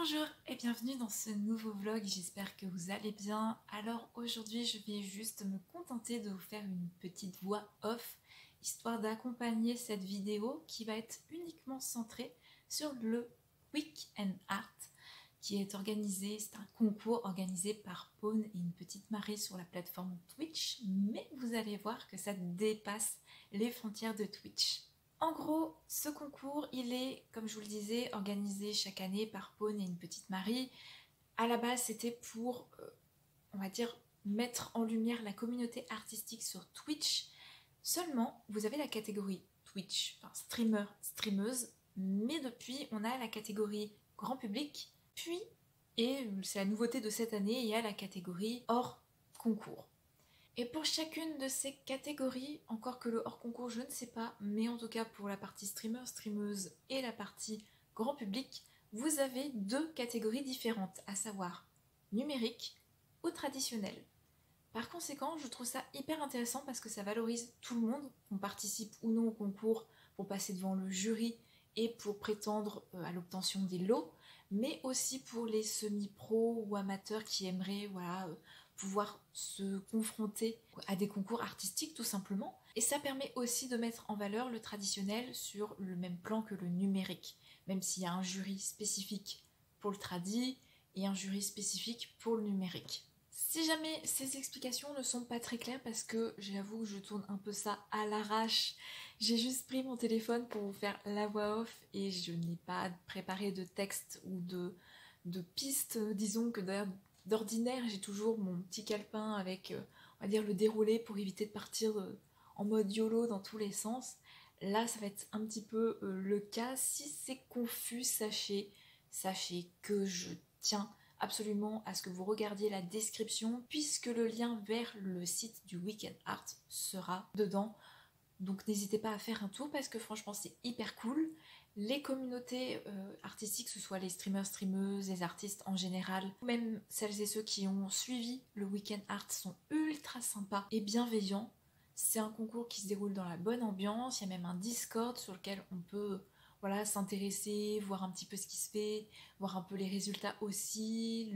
Bonjour et bienvenue dans ce nouveau vlog, j'espère que vous allez bien. Alors aujourd'hui je vais juste me contenter de vous faire une petite voix off, histoire d'accompagner cette vidéo qui va être uniquement centrée sur le Week and Art qui est organisé, c'est un concours organisé par Pawn et une petite Marie sur la plateforme Twitch, mais vous allez voir que ça dépasse les frontières de Twitch. En gros, ce concours, il est, comme je vous le disais, organisé chaque année par Pawn et une petite Marie. À la base, c'était pour, on va dire, mettre en lumière la communauté artistique sur Twitch. Seulement, vous avez la catégorie Twitch, enfin streamer, streameuse, mais depuis, on a la catégorie grand public, puis, et c'est la nouveauté de cette année, il y a la catégorie hors concours. Et pour chacune de ces catégories, encore que le hors concours je ne sais pas, mais en tout cas pour la partie streamer, streameuse et la partie grand public, vous avez deux catégories différentes, à savoir numérique ou traditionnel. Par conséquent, je trouve ça hyper intéressant parce que ça valorise tout le monde, qu'on participe ou non au concours pour passer devant le jury et pour prétendre à l'obtention des lots, mais aussi pour les semi-pros ou amateurs qui aimeraient pouvoir se confronter à des concours artistiques tout simplement. Et ça permet aussi de mettre en valeur le traditionnel sur le même plan que le numérique, même s'il y a un jury spécifique pour le tradi et un jury spécifique pour le numérique. Si jamais ces explications ne sont pas très claires, parce que j'avoue que je tourne un peu ça à l'arrache, j'ai juste pris mon téléphone pour vous faire la voix off et je n'ai pas préparé de texte ou de pistes. Disons que d'ordinaire j'ai toujours mon petit calepin avec on va dire le déroulé pour éviter de partir en mode YOLO dans tous les sens. Là ça va être un petit peu le cas. Si c'est confus, sachez que je tiens absolument à ce que vous regardiez la description puisque le lien vers le site du Week and Art sera dedans. Donc n'hésitez pas à faire un tour parce que franchement c'est hyper cool. Les communautés artistiques, que ce soit les streamers, streameuses, les artistes en général, même celles et ceux qui ont suivi le Week and Art sont ultra sympas et bienveillants. C'est un concours qui se déroule dans la bonne ambiance, il y a même un Discord sur lequel on peut s'intéresser, voir un petit peu ce qui se fait, voir un peu les résultats aussi,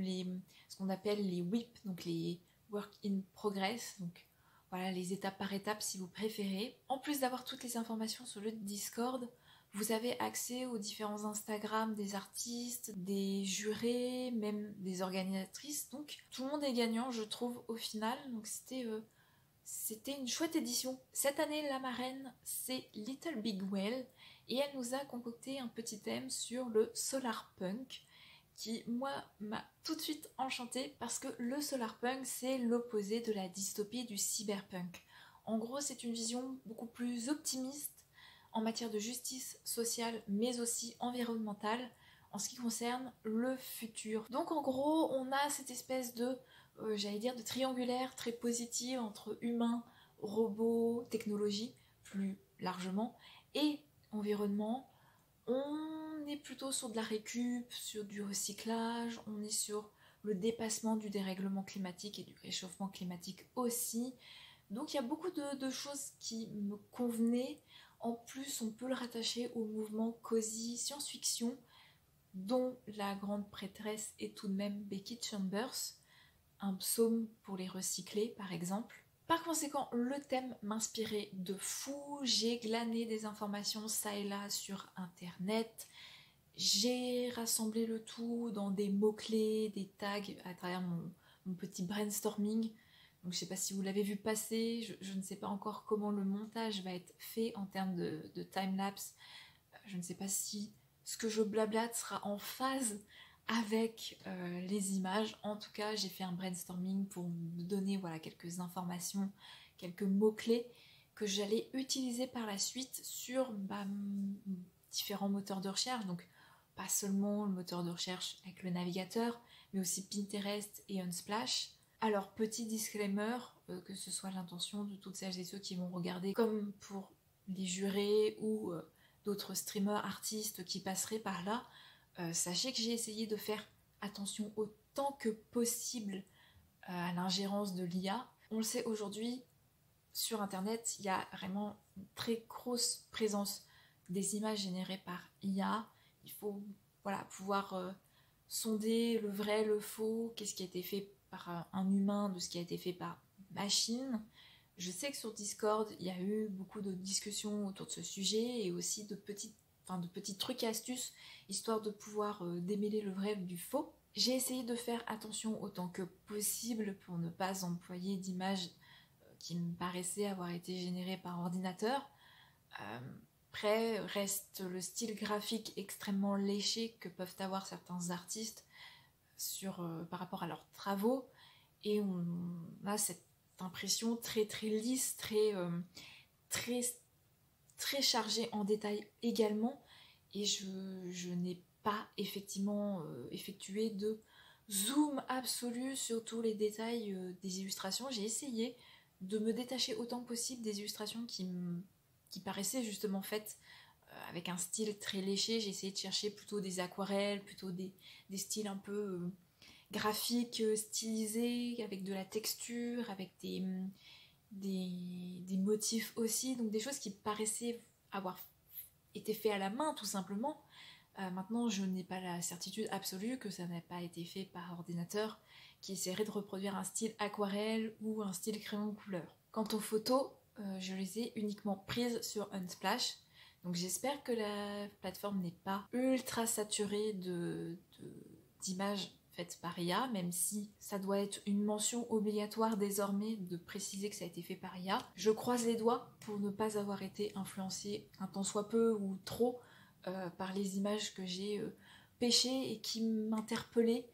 ce qu'on appelle les WIP, donc les Work in Progress, donc voilà les étapes par étapes si vous préférez. En plus d'avoir toutes les informations sur le Discord, vous avez accès aux différents Instagram des artistes, des jurés, même des organisatrices, donc tout le monde est gagnant je trouve au final, donc c'était une chouette édition. Cette année, la marraine, c'est Little Big Well et elle nous a concocté un petit thème sur le solar punk qui, moi, m'a tout de suite enchantée parce que le solar punk, c'est l'opposé de la dystopie du cyberpunk. En gros, c'est une vision beaucoup plus optimiste en matière de justice sociale mais aussi environnementale en ce qui concerne le futur. Donc en gros, on a cette espèce de j'allais dire de triangulaire très positive entre humains, robots, technologie plus largement et environnement. On est plutôt sur de la récup, sur du recyclage, on est sur le dépassement du dérèglement climatique et du réchauffement climatique aussi. Donc il y a beaucoup de choses qui me convenaient. En plus, on peut le rattacher au mouvement cozy science-fiction dont la grande prêtresse est tout de même Becky Chambers, un psaume pour les recycler par exemple. Par conséquent, le thème m'inspirait de fou, j'ai glané des informations ça et là sur internet, j'ai rassemblé le tout dans des mots-clés, des tags à travers mon petit brainstorming. Donc je sais pas si vous l'avez vu passer, je ne sais pas encore comment le montage va être fait en termes de time-lapse, je ne sais pas si ce que je blablate sera en phase avec les images. En tout cas, j'ai fait un brainstorming pour me donner quelques informations, quelques mots-clés que j'allais utiliser par la suite sur différents moteurs de recherche. Donc, pas seulement le moteur de recherche avec le navigateur, mais aussi Pinterest et Unsplash. Alors, petit disclaimer, que ce soit l'intention de toutes celles et ceux qui vont regarder, comme pour les jurés ou d'autres streamers, artistes qui passeraient par là, sachez que j'ai essayé de faire attention autant que possible à l'ingérence de l'IA. On le sait aujourd'hui, sur internet, il y a vraiment une très grosse présence des images générées par IA. Il faut pouvoir sonder le vrai, le faux, qu'est-ce qui a été fait par un humain de ce qui a été fait par machine. Je sais que sur Discord, il y a eu beaucoup de discussions autour de ce sujet et aussi de petits trucs et astuces, histoire de pouvoir démêler le vrai du faux. J'ai essayé de faire attention autant que possible pour ne pas employer d'images qui me paraissaient avoir été générées par ordinateur. Après, reste le style graphique extrêmement léché que peuvent avoir certains artistes par rapport à leurs travaux, et on a cette impression très très lisse, très, très chargée en détails également, et je n'ai pas effectivement effectué de zoom absolu sur tous les détails des illustrations. J'ai essayé de me détacher autant que possible des illustrations qui paraissaient justement faites avec un style très léché. J'ai essayé de chercher plutôt des aquarelles, plutôt des styles un peu graphiques, stylisés, avec de la texture, avec des motifs aussi, donc des choses qui paraissaient avoir été faites à la main tout simplement. Maintenant, je n'ai pas la certitude absolue que ça n'a pas été fait par ordinateur qui essaierait de reproduire un style aquarelle ou un style crayon de couleur. Quant aux photos, je les ai uniquement prises sur Unsplash, donc j'espère que la plateforme n'est pas ultra saturée d'images faites par IA, même si ça doit être une mention obligatoire désormais de préciser que ça a été fait par IA. Je croise les doigts pour ne pas avoir été influencée un tant soit peu ou trop par les images que j'ai pêchées et qui m'interpellaient.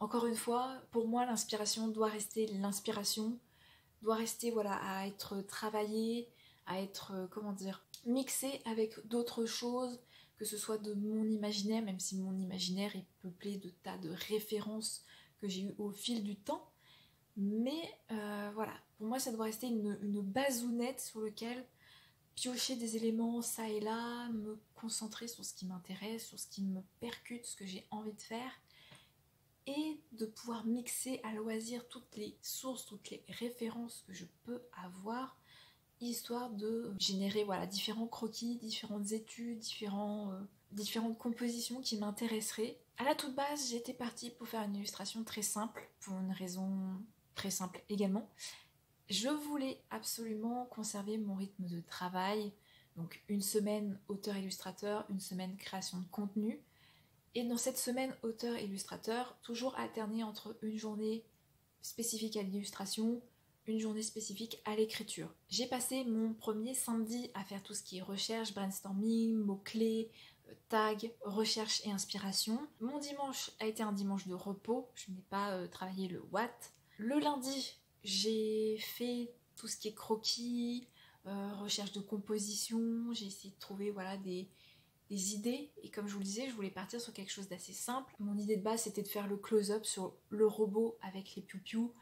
Encore une fois, pour moi, l'inspiration doit rester l'inspiration, doit rester voilà, à être travaillée, à être, mixée avec d'autres choses, que ce soit de mon imaginaire, même si mon imaginaire est peuplé de tas de références que j'ai eues au fil du temps. Mais voilà, pour moi, ça doit rester une bazounette sur laquelle piocher des éléments ça et là, me concentrer sur ce qui m'intéresse, sur ce qui me percute, ce que j'ai envie de faire, et de pouvoir mixer à loisir toutes les sources, toutes les références que je peux avoir, histoire de générer voilà, différents croquis, différentes études, différentes compositions qui m'intéresseraient. À la toute base, j'étais partie pour faire une illustration très simple, pour une raison très simple également. Je voulais absolument conserver mon rythme de travail, donc une semaine auteur-illustrateur, une semaine création de contenu, et dans cette semaine auteur-illustrateur, toujours alterner entre une journée spécifique à l'illustration, une journée spécifique à l'écriture. J'ai passé mon premier samedi à faire tout ce qui est recherche, brainstorming, mots-clés, tag, recherche et inspiration. Mon dimanche a été un dimanche de repos, je n'ai pas travaillé le Watt. Le lundi, j'ai fait tout ce qui est croquis, recherche de composition, j'ai essayé de trouver voilà, des idées, et comme je vous le disais, je voulais partir sur quelque chose d'assez simple. Mon idée de base, c'était de faire le close-up sur le robot avec les piou-piou,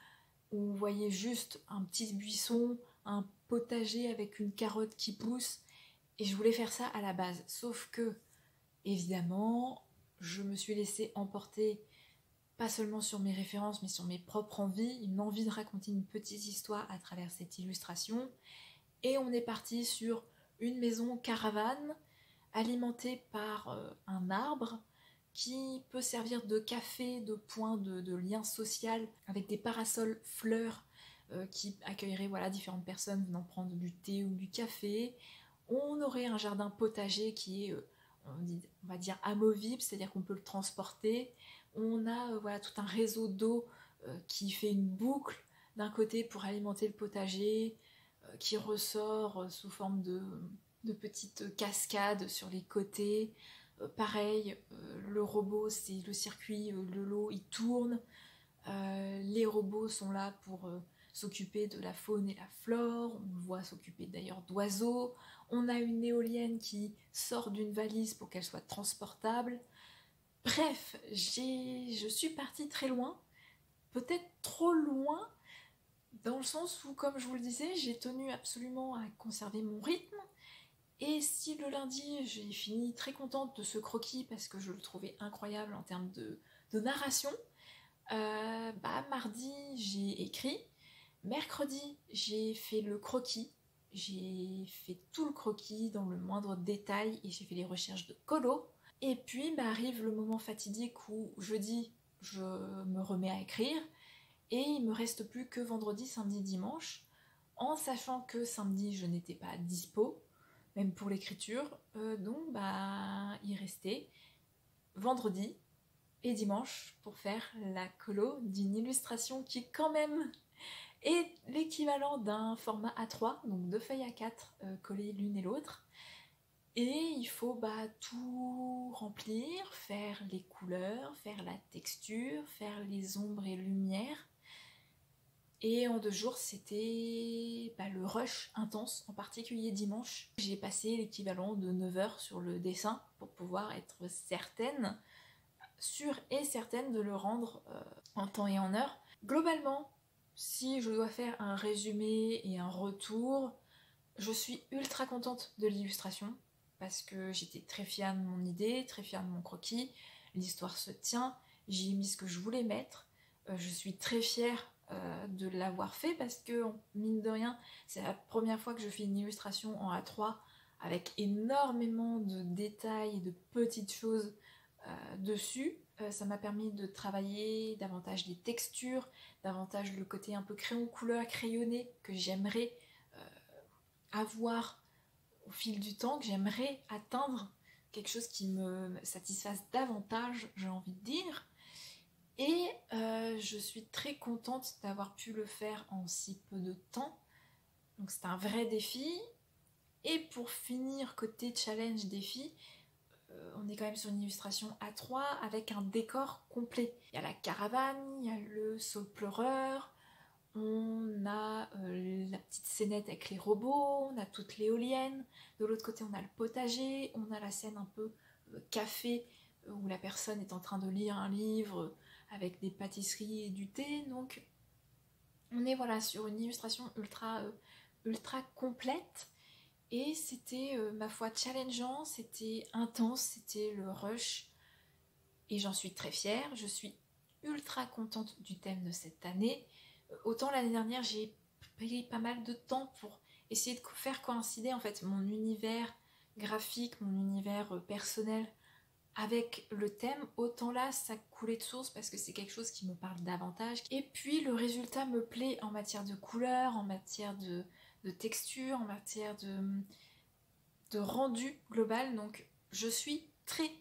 où on voyait juste un petit buisson, un potager avec une carotte qui pousse, et je voulais faire ça à la base. Sauf que, évidemment, je me suis laissée emporter, pas seulement sur mes références, mais sur mes propres envies, une envie de raconter une petite histoire à travers cette illustration, et on est parti sur une maison caravane, alimentée par un arbre, qui peut servir de café, de point de lien social, avec des parasols fleurs qui accueilleraient voilà, différentes personnes venant prendre du thé ou du café. On aurait un jardin potager qui est, on va dire, amovible, c'est-à-dire qu'on peut le transporter. On a voilà, tout un réseau d'eau qui fait une boucle d'un côté pour alimenter le potager, qui ressort sous forme de petites cascades sur les côtés. Pareil, le robot, c'est le circuit, le lot, il tourne. Les robots sont là pour s'occuper de la faune et la flore. On le voit s'occuper d'ailleurs d'oiseaux. On a une éolienne qui sort d'une valise pour qu'elle soit transportable. Bref, je suis partie très loin, peut-être trop loin, dans le sens où, comme je vous le disais, j'ai tenu absolument à conserver mon rythme. Et si le lundi, j'ai fini très contente de ce croquis parce que je le trouvais incroyable en termes de narration, mardi, j'ai écrit. Mercredi, j'ai fait le croquis. J'ai fait tout le croquis dans le moindre détail et j'ai fait les recherches de colo. Et puis arrive le moment fatidique où jeudi, je me remets à écrire, et il me reste plus que vendredi, samedi, dimanche, en sachant que samedi je n'étais pas dispo, même pour l'écriture, donc il restait vendredi et dimanche pour faire la colo d'une illustration qui quand même est l'équivalent d'un format A3, donc 2 feuilles A4 collées l'une et l'autre. Et il faut tout remplir, faire les couleurs, faire la texture, faire les ombres et lumières. Et en 2 jours, c'était le rush intense, en particulier dimanche. J'ai passé l'équivalent de 9 heures sur le dessin pour pouvoir être certaine, sûre et certaine de le rendre en temps et en heure. Globalement, si je dois faire un résumé et un retour, je suis ultra contente de l'illustration parce que j'étais très fière de mon idée, très fière de mon croquis, l'histoire se tient, j'y ai mis ce que je voulais mettre, je suis très fière de l'avoir fait parce que, mine de rien, c'est la première fois que je fais une illustration en A3 avec énormément de détails et de petites choses dessus. Ça m'a permis de travailler davantage les textures, davantage le côté un peu crayon couleur crayonné que j'aimerais avoir au fil du temps, que j'aimerais atteindre, quelque chose qui me satisfasse davantage, j'ai envie de dire. Et je suis très contente d'avoir pu le faire en si peu de temps. Donc c'est un vrai défi. Et pour finir, côté challenge défi, on est quand même sur une illustration A3 avec un décor complet. Il y a la caravane, il y a le saule pleureur, on a la petite scénette avec les robots, on a toute l'éolienne, de l'autre côté on a le potager, on a la scène un peu café où la personne est en train de lire un livre avec des pâtisseries et du thé. Donc on est sur une illustration ultra complète. Et c'était, ma foi, challengeant, c'était intense, c'était le rush. Et j'en suis très fière, je suis ultra contente du thème de cette année. Autant l'année dernière, j'ai pris pas mal de temps pour essayer de faire coïncider en fait mon univers graphique, mon univers personnel avec le thème. Autant là, ça coulait de source parce que c'est quelque chose qui me parle davantage. Et puis le résultat me plaît en matière de couleur, en matière de texture, en matière de rendu global. Donc je suis très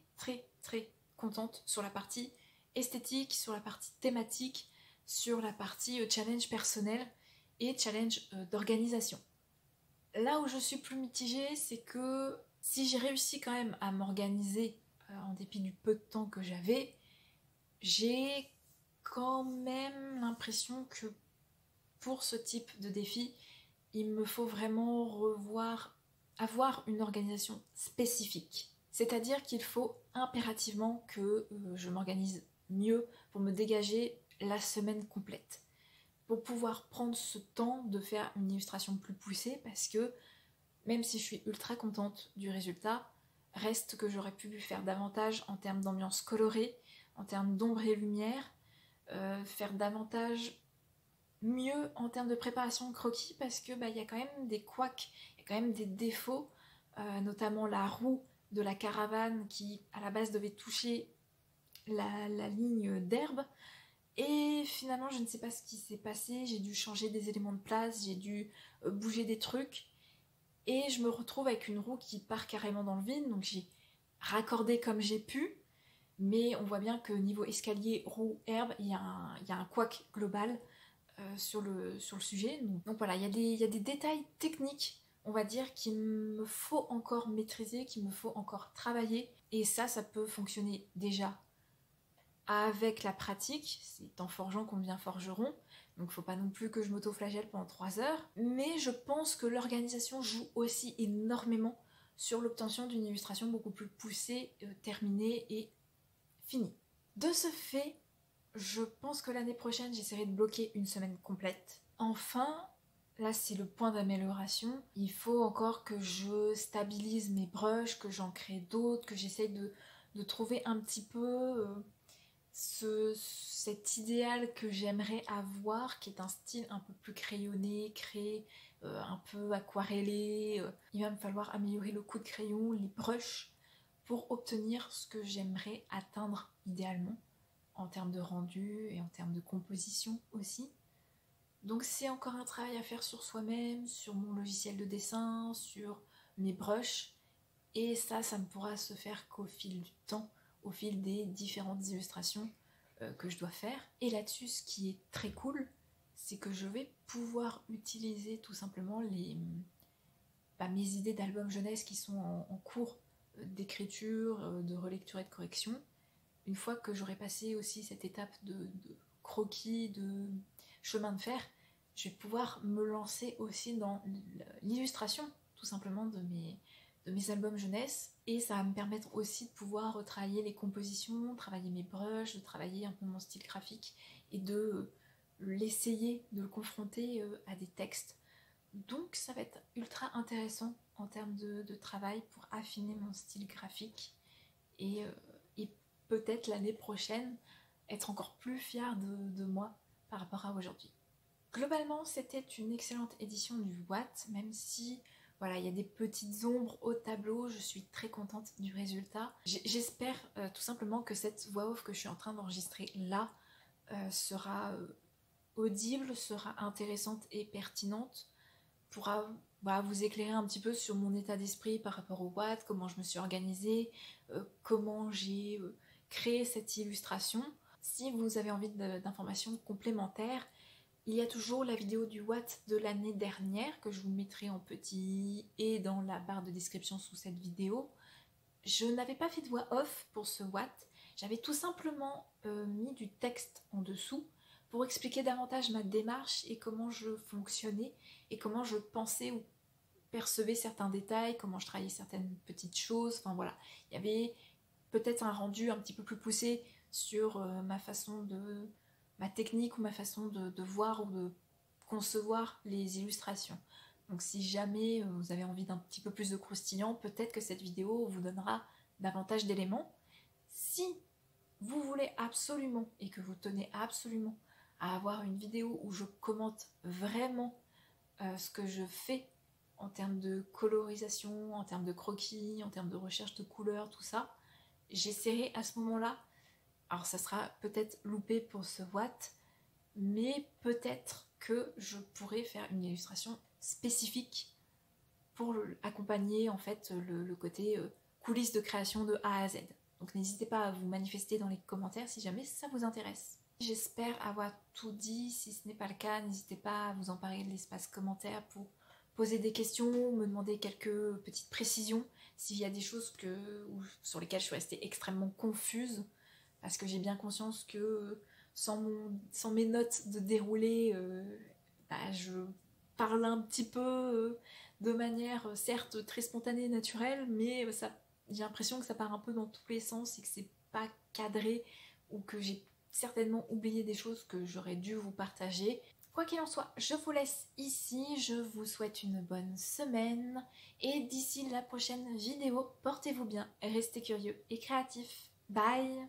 contente sur la partie esthétique, sur la partie thématique, sur la partie challenge personnel et challenge d'organisation. Là où je suis plus mitigée, c'est que si j'ai réussi quand même à m'organiser en dépit du peu de temps que j'avais, j'ai quand même l'impression que pour ce type de défi, il me faut vraiment avoir une organisation spécifique. C'est-à-dire qu'il faut impérativement que je m'organise mieux pour me dégager la semaine complète. Pour pouvoir prendre ce temps de faire une illustration plus poussée, parce que même si je suis ultra contente du résultat, reste que j'aurais pu faire davantage en termes d'ambiance colorée, en termes d'ombre et lumière, faire davantage mieux en termes de préparation de croquis, parce que y a quand même des couacs, il y a quand même des défauts, notamment la roue de la caravane qui à la base devait toucher la ligne d'herbe, et finalement je ne sais pas ce qui s'est passé, j'ai dû changer des éléments de place, j'ai dû bouger des trucs, et je me retrouve avec une roue qui part carrément dans le vide. Donc j'ai raccordé comme j'ai pu, mais on voit bien que niveau escalier, roue, herbe, il y a un couac global sur le sujet. Donc voilà, il y a des détails techniques, on va dire, qu'il me faut encore maîtriser, qu'il me faut encore travailler, et ça peut fonctionner déjà avec la pratique. C'est en forgeant qu'on devient forgeron, donc faut pas non plus que je m'auto-flagelle pendant 3 heures, mais je pense que l'organisation joue aussi énormément sur l'obtention d'une illustration beaucoup plus poussée, terminée et finie. De ce fait, je pense que l'année prochaine, j'essaierai de bloquer une semaine complète. Enfin, là c'est le point d'amélioration, il faut encore que je stabilise mes brushes, que j'en crée d'autres, que j'essaye de trouver un petit peu cet idéal que j'aimerais avoir, qui est un style un peu plus crayonné, créé, un peu aquarellé. Il va me falloir améliorer le coup de crayon, les brushes, pour obtenir ce que j'aimerais atteindre idéalement en termes de rendu et en termes de composition aussi. Donc c'est encore un travail à faire sur soi-même, sur mon logiciel de dessin, sur mes brushes. Et ça ne pourra se faire qu'au fil du temps, au fil des différentes illustrations que je dois faire. Et là-dessus, ce qui est très cool, c'est que je vais pouvoir utiliser tout simplement mes idées d'album jeunesse qui sont en cours d'écriture, de relecture et de correction. Une fois que j'aurai passé aussi cette étape de croquis, de chemin de fer, je vais pouvoir me lancer aussi dans l'illustration tout simplement de mes albums jeunesse, et ça va me permettre aussi de pouvoir travailler les compositions, travailler mes brushes, de travailler un peu mon style graphique et de l'essayer, de le confronter à des textes. Donc ça va être ultra intéressant en termes de travail pour affiner mon style graphique et peut-être l'année prochaine être encore plus fière de moi par rapport à aujourd'hui. Globalement, c'était une excellente édition du Watt, même si voilà, il y a des petites ombres au tableau, je suis très contente du résultat. J'espère tout simplement que cette voix off que je suis en train d'enregistrer là sera audible, sera intéressante et pertinente, pourra vous éclairer un petit peu sur mon état d'esprit par rapport au Watt, comment je me suis organisée, comment j'ai créé cette illustration. Si vous avez envie d'informations complémentaires, il y a toujours la vidéo du Watt de l'année dernière que je vous mettrai en petit et dans la barre de description sous cette vidéo. Je n'avais pas fait de voix off pour ce Watt, j'avais tout simplement mis du texte en dessous pour expliquer davantage ma démarche et comment je fonctionnais et comment je pensais ou percevais certains détails, comment je travaillais certaines petites choses, enfin voilà. Il y avait peut-être un rendu un petit peu plus poussé sur ma technique ou ma façon de voir ou de concevoir les illustrations. Donc si jamais vous avez envie d'un petit peu plus de croustillant, peut-être que cette vidéo vous donnera davantage d'éléments. Si vous voulez absolument et que vous tenez absolument à avoir une vidéo où je commente vraiment ce que je fais en termes de colorisation, en termes de croquis, en termes de recherche de couleurs, tout ça, j'essaierai à ce moment-là. Alors ça sera peut-être loupé pour ce Watt, mais peut-être que je pourrais faire une illustration spécifique pour accompagner en fait le côté coulisses de création de A à Z. Donc n'hésitez pas à vous manifester dans les commentaires si jamais ça vous intéresse. J'espère avoir tout dit, si ce n'est pas le cas, n'hésitez pas à vous emparer de l'espace commentaire pour poser des questions, me demander quelques petites précisions, s'il y a des choses sur lesquelles je suis restée extrêmement confuse, parce que j'ai bien conscience que sans mes notes de déroulé, je parle un petit peu de manière certes très spontanée et naturelle, mais j'ai l'impression que ça part un peu dans tous les sens et que c'est pas cadré, ou que j'ai certainement oublié des choses que j'aurais dû vous partager. Quoi qu'il en soit, je vous laisse ici, je vous souhaite une bonne semaine, et d'ici la prochaine vidéo, portez-vous bien, restez curieux et créatifs. Bye!